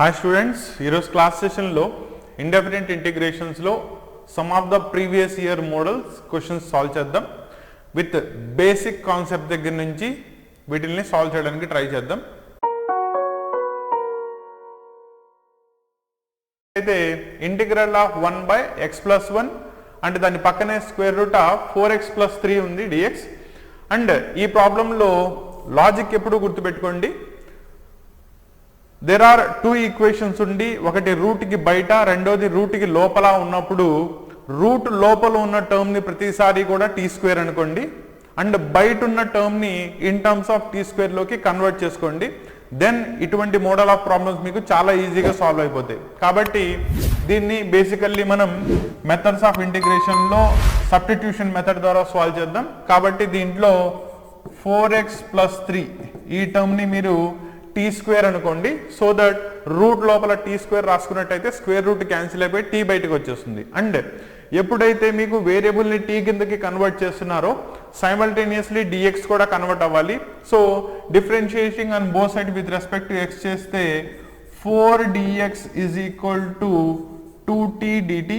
Hi students, ఈరోజు class సెషన్లో indefinite ఇంటిగ్రేషన్స్లో some of the previous year models questions solve చేద్దాం. విత్ బేసిక్ కాన్సెప్ట్ దగ్గర నుంచి వీటిని సాల్వ్ చేయడానికి ట్రై చేద్దాం. అయితే ఇంటిగ్రల్ ఆఫ్ 1/x+1 అంటే దాని పక్కనే స్క్వేర్ రూట్ ఆఫ్ 4x+3 ఉంది dx. అండ్ ఈ ప్రాబ్లంలో లాజిక్ ఎప్పుడు గుర్తుపెట్టుకోండి, దేర్ ఆర్ టూ ఈక్వేషన్స్ ఉండి, ఒకటి రూట్ కి బయట, రెండోది రూట్ కి లోపల ఉన్నప్పుడు రూట్ లోపల ఉన్న టర్మ్ ని ప్రతిసారి కూడా టీ స్క్వేర్ అనుకోండి, అండ్ బయట ఉన్న టర్మ్ ని in terms of T square లోకి కన్వర్ట్ చేసుకోండి. దెన్ ఇటువంటి మోడల్ ఆఫ్ ప్రాబ్లమ్స్ మీకు చాలా ఈజీగా సాల్వ్ అయిపోతాయి. కాబట్టి దీన్ని బేసికల్లీ మనం మెథడ్స్ ఆఫ్ ఇంటిగ్రేషన్ లో సబ్స్టిట్యూషన్ మెథడ్ ద్వారా సాల్వ్ చేద్దాం. కాబట్టి దీంట్లో 4x+3 ఈ టర్మ్ ని మీరు టీ స్క్వేర్ అనుకోండి, సో దట్ రూట్ లోపల టీ స్క్వేర్ రాసుకున్నట్టయితే స్క్వేర్ రూట్ క్యాన్సిల్ అయిపోయి టీ బయటకు వచ్చేస్తుంది. అండ్ ఎప్పుడైతే మీకు వేరియబుల్ని టీ కిందకి కన్వర్ట్ చేస్తున్నారో సైమల్టేనియస్లీ డిఎక్స్ కూడా కన్వర్ట్ అవ్వాలి. So differentiating on both side with respect to X చేస్తే 4dx is equal to 2t dt.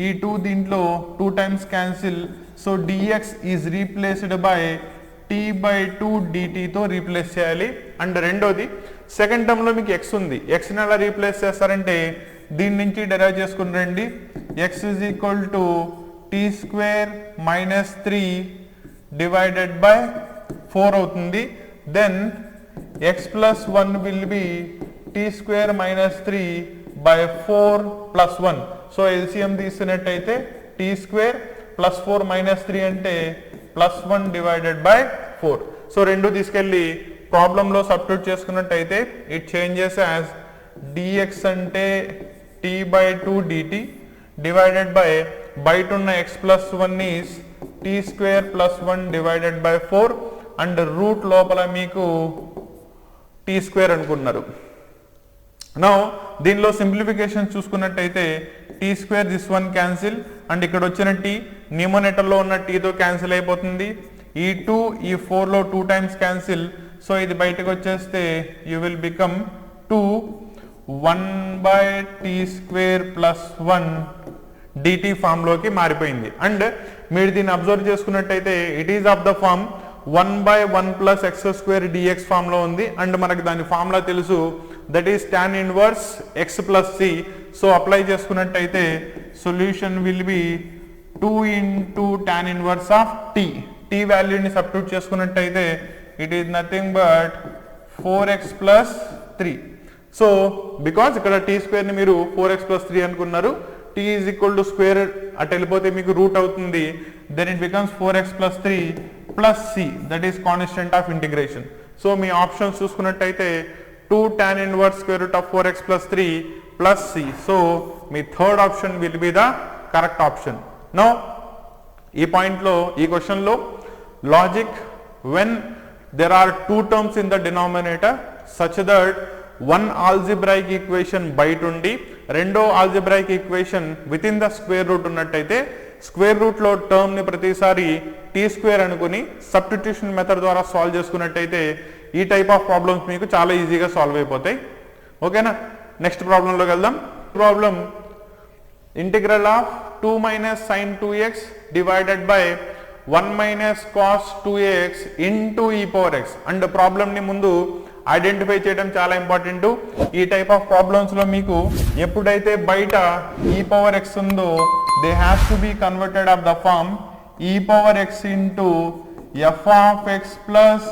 ఈ 2 దీంట్లో 2 times cancel, so dx is replaced by t/2 dt తో రీప్లేస్ చేయాలి. అండ్ రెండోది సెకండ్ టర్మ్ లో మీకు x ఉంది, x ని ఎలా రీప్లేస్ చేస్తారంటే దీని నుంచి డెరైవ్ చేసుకుని రండి. x is equal to t²-3 divided by 4 అవుతుంది. Then x+1 will be t²-3 by 4+1. So LCM తీసుకున్నట్టయితే t²+4-3 అంటే +1 డివైడెడ్ బై 4. సో రెండు తీసుకెళ్ళి ప్రాబ్లంలో సబ్స్టిట్యూట్ చేసుకున్నట్టయితే ఇట్ చేంజెస్ యాజ్ dx అంటే t/2 dt డివైడెడ్ బై బయట ఉన్న x+1 is t²+1 divided by 4 and root లోపల మీకు t² అనుకున్నారు. నౌ దీనిలో సింప్లిఫికేషన్ చూసుకున్నట్టయితే t² this one cancel, and ఇక్కడ వచ్చిన t న్యూమరేటర్లో ఉన్న టీతో క్యాన్సిల్ అయిపోతుంది. ఈ 2 ఈ 4లో 2 టైమ్స్ క్యాన్సిల్, సో ఇది బయటకు వచ్చేస్తే you will become 2 1/t²+1 dt ఫామ్లోకి మారిపోయింది. అండ్ మీరు దీన్ని అబ్జర్వ్ చేసుకున్నట్టయితే it is of the form 1/1+x² dx form లో ఉంది. అండ్ మనకి దాని ఫార్ములా తెలుసు, that is tan inverse x+c. So apply చేసుకున్నట్టయితే solution will be 2 into tan inverse of t. t వాల్యూని సబ్స్టిట్యూట్ చేసుకున్నట్టయితే it is nothing but 4x+3. So because ఇక్కడ t² ని మీరు 4x+3 అనుకున్నారు, t is equal to square అటు వెళ్ళిపోతే మీకు రూట్ అవుతుంది. Then it becomes 4x+3 plus c, that is constant of integration. So మీ ఆప్షన్స్ చూసుకున్నట్టయితే 2 tan inverse square root of 4x+3 plus c. So మీ third option will be the correct option. Now ఈ పాయింట్లో ఈ క్వశ్చన్లో logic when there are two terms in the denominator such that one algebraic equation బయట ఉండి రెండో algebraic equation within the square root ఉన్నట్టయితే square root లో టర్మ్ ని ప్రతిసారి t² అనుకుని సబ్స్టిట్యూషన్ మెథడ్ ద్వారా సాల్వ్ చేసుకున్నట్టయితే ఈ టైప్ ఆఫ్ ప్రాబ్లమ్స్ మీకు చాలా ఈజీగా సాల్వ్ అయిపోతాయి. ఓకేనా, నెక్స్ట్ ప్రాబ్లంలోకి వెళ్దాం. Problem integral of 2 - sin 2x divided by 1 - cos 2x into e⁴x. And problem ని ముందు ఐడెంటిఫై చేయడం చాలా ఇంపార్టెంట్. ఈ టైప్ ఆఫ్ ప్రాబ్లమ్స్ లో మీకు ఎప్పుడైతే బయట e⁴x ఉందో they have to be converted of the form e⁴x into f(x) plus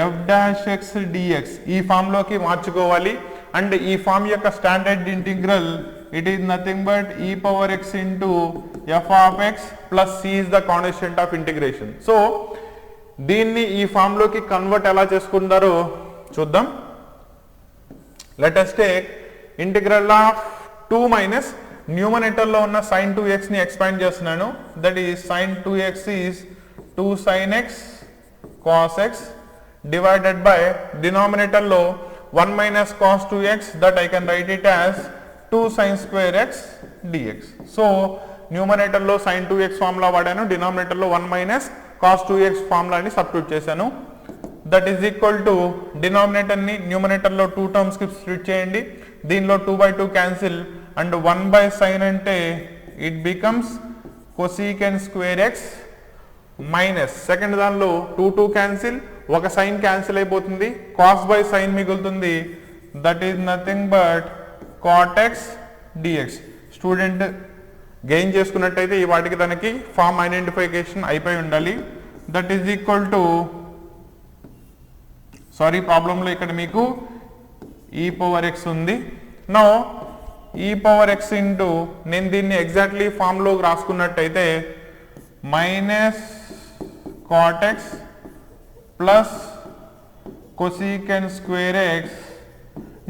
f'(x) dx. ఈ ఫామ్ లోకి మార్చుకోవాలి. అండ్ ఈ ఫామ్ యొక్క standard integral it is nothing but e⁴x into f(x) plus c is the constant of integration. So దీన్ని ఈ form లోకి convert ఎలా చేసుకుంటారో చూద్దాం. Let us take integral of 2 - numerator లో ఉన్న sin 2x ని ఎక్స్పాండ్ చేస్తున్నాను. That is sin 2x is 2 sin x cos x divided by denominator లో 1 - cos 2x, that I can write it as 2 sin² x dx. So numerator లో sin 2x formula వాడాను, denominator లో 1 - cos 2x ఫార్ములాని substitute చేశాను. That is equal to denominator ని numerator లో 2 terms కి split చేయండి. దీనిలో 2/2 క్యాన్సిల్ అండ్ 1/sin అంటే it becomes cosecant square x minus second దానిలో 2 క్యాన్సిల్, ఒక సైన్ క్యాన్సిల్ అయిపోతుంది, cos బై సైన్ మిగులుతుంది. That is nothing but cot x dx. Student gain చేసుకున్నట్టయితే ఈ వాటికి తనకి ఫార్మ్ ఐడెంటిఫికేషన్ అయిపోయి ఉండాలి. That is equal to sorry ప్రాబ్లంలో ఇక్కడ మీకు e పవర్ x ఉంది. Now e power x into నేను దీన్ని ఎగ్జాక్ట్లీ ఫామ్లోకి రాసుకున్నట్టయితే minus cot x plus cosecant square x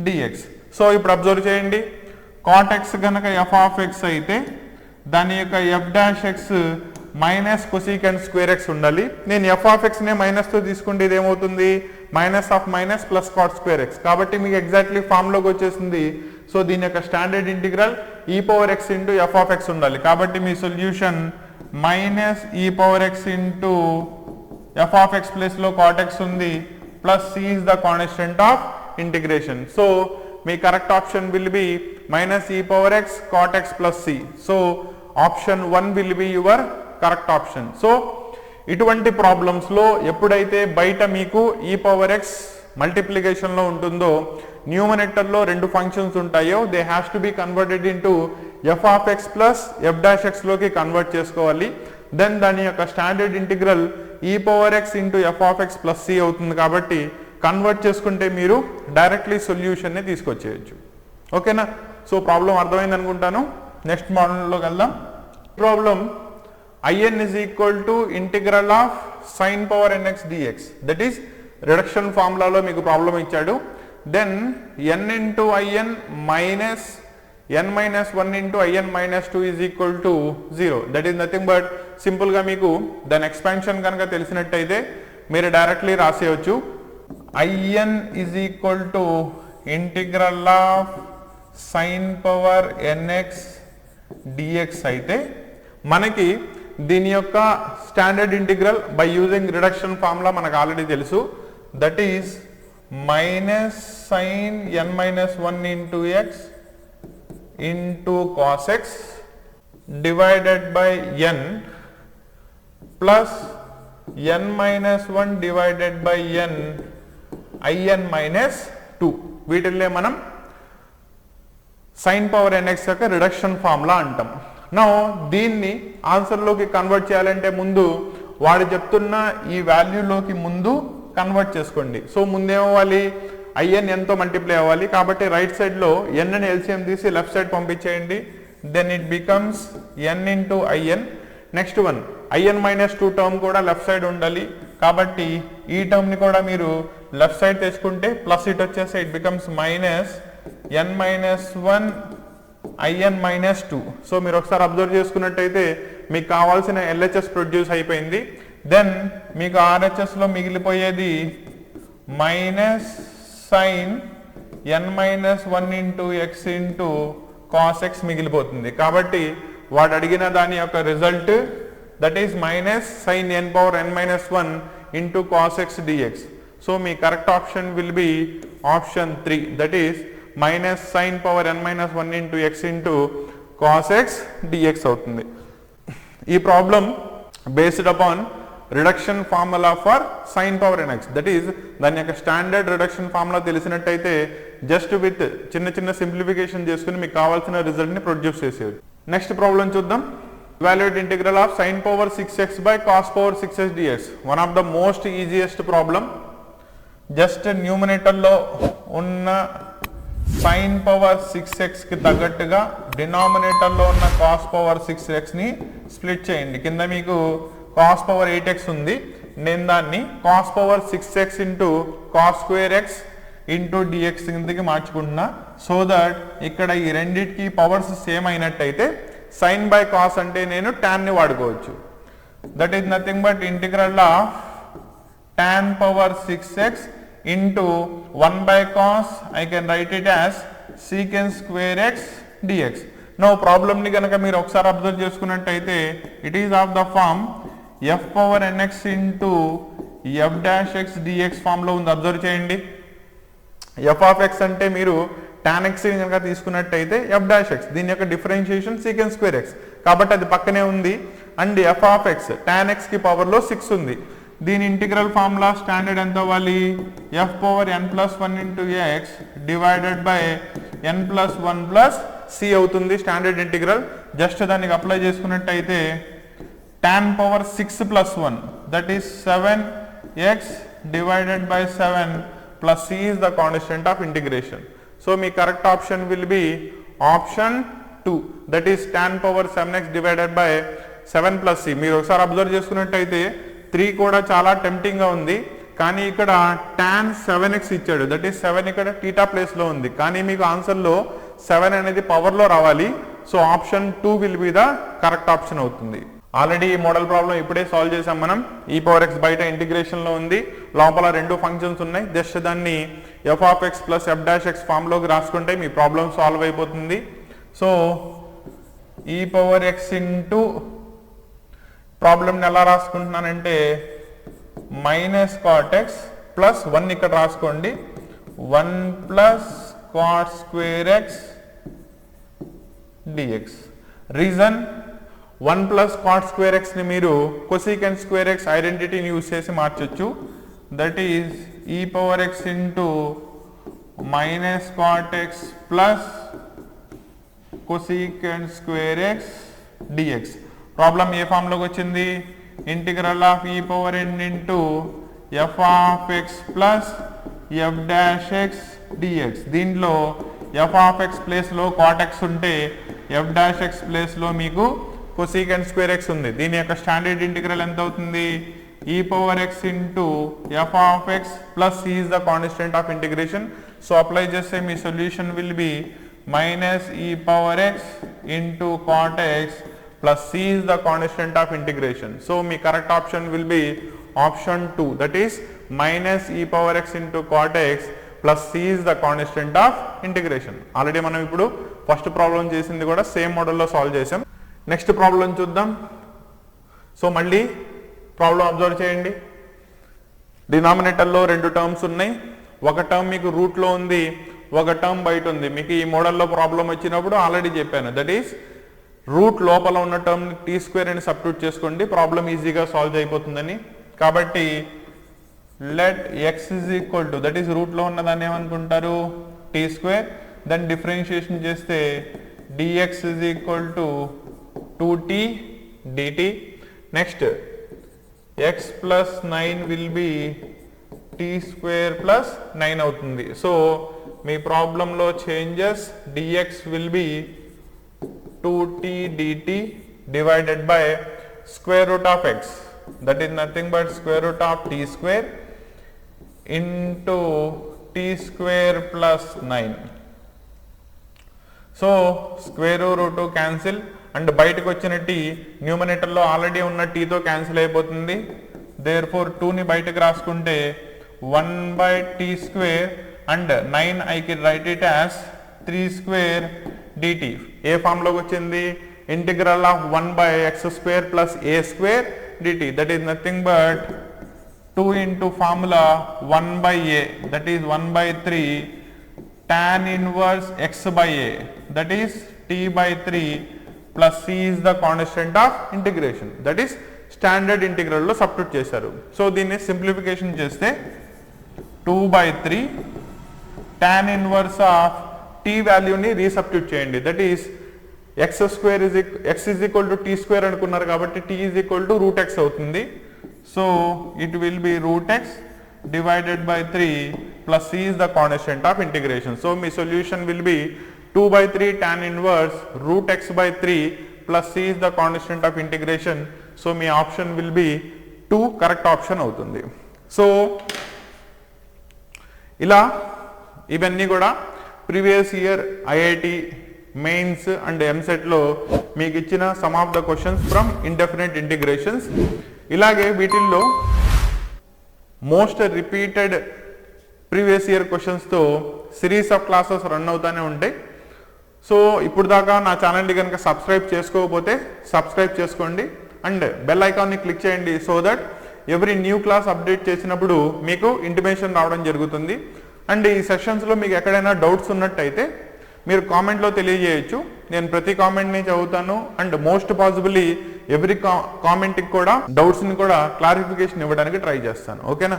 dx. So ఇప్పుడు అబ్జర్వ్ చేయండి, cot x కనుక f ఆఫ్ x అయితే దాని యొక్క f dash x minus cosecant square x ఉండాలి. నేను f ఆఫ్ x నే మైనస్తో తీసుకుంటే ఇదేమవుతుంది, minus of minus plus cot square x. కాబట్టి మీకు ఎగ్జాక్ట్లీ ఫామ్లోకి వచ్చేసింది. సో దీని యొక్క standard integral e power x into f of x ఉండాలి. కాబట్టి మీ solution minus e power x into f of x ప్లేస్లో cot x ఉంది, plus c is the constant of integration. So మీ correct option will be minus e power x cot x plus c. So option 1 will be your correct option. So ఇటువంటి ప్రాబ్లమ్స్లో ఎప్పుడైతే బయట మీకు e power x మల్టిప్లికేషన్లో ఉంటుందో న్యూమరేటర్లో 2 functions ఉంటాయో they has to be converted into f of x plus f dash x లోకి convert చేసుకోవాలి. దెన్ దాని యొక్క standard integral e power x into f of x plus c అవుతుంది. కాబట్టి కన్వర్ట్ చేసుకుంటే మీరు డైరెక్ట్లీ సొల్యూషన్ని తీసుకొచ్చేయచ్చు. ఓకేనా? సో ప్రాబ్లం అర్థమైంది అనుకుంటాను. నెక్స్ట్ మోడల్లోకి వెళ్దాం. Problem in is equal to integral of sin power nx dx. That is reduction ఫార్ములాలో మీకు ప్రాబ్లం ఇచ్చాడు. Then n into in minus n minus 1 into in minus 2 is equal to 0. That is nothing but సింపుల్గా మీకు దాని expansion కనుక తెలిసినట్టయితే మీరు directly రాసేయచ్చు. in is equal to integral of sine power nx dx అయితే మనకి దీని యొక్క standard integral by using reduction formula మనకు ఆల్రెడీ తెలుసు. That is minus sine n minus 1 into x into cos x divided by n plus n minus 1 divided by n in minus 2. వీటిల్లే మనం sign power nx యొక్క reduction formula అంటాం. Now దీన్ని ఆన్సర్లోకి convert చేయాలంటే ముందు వాడు చెప్తున్న ఈ వాల్యూలోకి ముందు కన్వర్ట్ చేసుకోండి. సో ముందేమవ్వాలి, in nతో మల్టిప్లై అవ్వాలి. కాబట్టి రైట్ సైడ్లో n అని ఎల్సిఎం తీసి లెఫ్ట్ సైడ్ పంపించేయండి. Then it becomes n into in. Next one in minus 2 term కూడా లెఫ్ట్ సైడ్ ఉండాలి. కాబట్టి ఈ టర్మ్ని కూడా మీరు లెఫ్ట్ సైడ్ తెచ్చుకుంటే ప్లస్ ఇట్ వచ్చేసి it becomes minus n minus 1 in minus 2. So మీరు ఒకసారి అబ్జర్వ్ చేసుకున్నట్టయితే మీకు కావాల్సిన LHS ప్రొడ్యూస్ అయిపోయింది. దెన్ మీకు RHSలో మిగిలిపోయేది minus sine n minus 1 into X into cos X మిగిలిపోతుంది. కాబట్టి వాడు అడిగిన దాని యొక్క result that is minus sine n power n minus 1 into cos X dx. So మీ correct option will be option 3. That is minus sine power n minus 1 into X into cos X dx అవుతుంది. ఈ problem based upon reduction formula for sine power nx. That is దాని యొక్క standard reduction formula తెలిసినట్టయితే just with చిన్న చిన్న simplification చేసుకుని మీకు కావాల్సిన రిజల్ట్ని ప్రొడ్యూస్ చేసేది. నెక్స్ట్ ప్రాబ్లం చూద్దాం. Evaluate integral of sin power 6x by cos power 6x dx. One of the most easiest problem. Just న్యూమరేటర్లో ఉన్న sin పవర్ 6x కి తగ్గట్టుగా డినామినేటర్లో ఉన్న cos పవర్ 6x ని స్ప్లిట్ చేయండి. కింద మీకు cos పవర్ 8x ఉంది. నేను దాన్ని cos power 6x into cos square x into dx కిందకి మార్చుకుంటున్నా. సో దట్ ఇక్కడ ఈ రెండింటికి పవర్స్ సేమ్ అయినట్టయితే సైన్ బై కాస్ అంటే నేను tan ని వాడుకోవచ్చు. That is nothing but integral of tan power 6x into 1 by cos I can write it as secant square x dx. No ప్రాబ్లమ్ని కనుక మీరు ఒకసారి అబ్జర్వ్ చేసుకున్నట్టయితే it is of the form f power nx into f dash x dx ఫామ్లో ఉంది. Observe చేయండి. F of X అంటే మీరు టాన్ ఎక్స్ కనుక తీసుకున్నట్టయితే ఎఫ్ డాష్ ఎక్స్, దీని యొక్క డిఫరెన్షియేషన్ సీకెండ్ స్క్వేర్ ఎక్స్, కాబట్టి అది పక్కనే ఉంది. And F of X tan ఎక్స్కి పవర్లో 6 ఉంది. దీని ఇంటిగ్రల్ ఫార్ములా స్టాండర్డ్ ఎంత అవ్వాలి? F power n plus 1 into X divided by n plus 1 plus C అవుతుంది స్టాండర్డ్ ఇంటిగ్రల్. జస్ట్ దానికి అప్లై చేసుకున్నట్టయితే tan power 6 plus 1 that is 7x divided by 7 plus c is the constant of integration. So మీ correct option will be option 2, that is tan power 7x divided by 7 plus c. మీరు ఒకసారి observe చేసుకున్నట్టయితే 3 కూడా చాలా tempting గా ఉంది, కానీ ఇక్కడ tan 7x ఇచ్చాడు, దట్ ఈస్ 7 ఇక్కడ టీటా ప్లేస్ లో ఉంది, కానీ మీకు ఆన్సర్ లో 7 అనేది పవర్ లో రావాలి. So option 2 will be the correct option అవుతుంది. ఆల్రెడీ ఈ మోడల్ ప్రాబ్లం ఇప్పుడే సాల్వ్ చేసాం మనం. ఈ పవర్ ఎక్స్ బయట ఇంటిగ్రేషన్ లో ఉంది, లోపల 2 ఫంక్షన్స్ ఉన్నాయి. జస్ట్ దాన్ని F of X plus F dash X form లోకి రాసుకుంటే మీ ప్రాబ్లం సాల్వ్ అయిపోతుంది. So E power X into ప్రాబ్లమ్ని ఎలా రాసుకుంటున్నానంటే మైనస్ కాట్ ఎక్స్ ప్లస్ 1 ఇక్కడ రాసుకోండి, 1 plus cot square X D X. Reason 1 plus cot square X ని మీరు కొసీకెంట్ స్క్వేర్ ఎక్స్ ఐడెంటిటీని యూజ్ చేసి మార్చొచ్చు. That is E power X into minus cot X plus cosecant square X D X. Problem A form లోకి వచ్చింది? Integral of e power n into f of X plus F dash x dx. దీంట్లో f of x place లో cot x ఉంటే f dash x place లో మీకు cosecant square X ఉంది. దీని యొక్క స్టాండర్డ్ ఇంటిగ్రల్ ఎంత అవుతుంది? E power X into f of X plus c is the constant of integration. So apply చేస్తే మీ solution will be minus e power X into cot x plus c is the constant of integration. So మీ correct option will be option 2, that is minus e power x into cot x plus c is the constant of integration. Already మనం ఇప్పుడు first problem చేసింది కూడా same మోడల్లో solve చేసాం. Next problem చూద్దాం. So మళ్ళీ problem observe చేయండి. డినామినేటర్లో 2 terms ఉన్నాయి, ఒక టర్మ్ మీకు రూట్లో ఉంది, ఒక టర్మ్ బయట ఉంది. మీకు ఈ మోడల్లో ప్రాబ్లం వచ్చినప్పుడు ఆల్రెడీ చెప్పాను, దట్ ఈస్ రూట్ లోపల ఉన్న టర్మ్ టీ స్క్వేర్ అని సబ్స్టిట్యూట్ చేసుకోండి, ప్రాబ్లం ఈజీగా సాల్వ్ అయిపోతుందని. కాబట్టి let x is equal to, that is రూట్లో ఉన్నదాన్ని ఏమనుకుంటారు? T square. దాన్ని డిఫరెన్షియేషన్ చేస్తే dx is equal to 2t dt. Next x plus 9 will be t square plus 9 అవుతుంది. సో మీ ప్రాబ్లంలో changes dx will be 2t dt divided by square root of x, that is nothing but square root of t square into t square plus 9. So square root cancel and బయటకు వచ్చిన t న్యూమరేటర్లో already ఉన్న t తో cancel అయిపోతుంది. therefore 2 ని బయటకు రాసుకుంటే 1 by t square and 9 I can write it as 3 square dt. A form లోకి వచ్చింది? Integral of 1 by x square plus a square dt, that is nothing but 2 into formula 1 by a, that is 1 by 3 tan inverse x by a, that is t by 3 plus c is the constant of integration, that is standard integral లో substitute చేశారు. So దీన్ని simplification చేస్తే 2 by 3 tan inverse of t వాల్యూని రీసబ్స్టిట్యూట్ చేయండి, that is x square x is equal to t square అనుకున్నారు కాబట్టి t is equal to root x అవుతుంది. So it will be root x divided by 3 plus c is the constant of integration. So me solution will be 2 by 3 tan inverse root x by 3 plus c is the constant of integration. So మీ option will be 2 correct option అవుతుంది. So ఇలా ఇవన్నీ కూడా previous year IIT mains and ఎంసెట్లో మీకు ఇచ్చిన some of the questions from indefinite integrations. ఇలాగే వీటిల్లో మోస్ట్ రిపీటెడ్ ప్రీవియస్ ఇయర్ క్వశ్చన్స్తో సిరీస్ ఆఫ్ క్లాసెస్ రన్ అవుతూనే ఉంటాయి. సో ఇప్పుడు దాకా నా ఛానల్ని కనుక సబ్స్క్రైబ్ చేసుకోకపోతే సబ్స్క్రైబ్ చేసుకోండి అండ్ బెల్ ఐకాన్ని క్లిక్ చేయండి, so that every new class update చేసినప్పుడు మీకు ఇంటిమేషన్ రావడం జరుగుతుంది. అండ్ ఈ సెషన్స్లో మీకు ఎక్కడైనా డౌట్స్ ఉన్నట్టయితే మీరు కామెంట్లో తెలియజేయచ్చు. నేను ప్రతి కామెంట్ని చదువుతాను అండ్ మోస్ట్ పాసిబుల్లీ ఎవ్రీ కామెంట్కి కూడా డౌట్స్ని కూడా క్లారిఫికేషన్ ఇవ్వడానికి ట్రై చేస్తాను. ఓకేనా?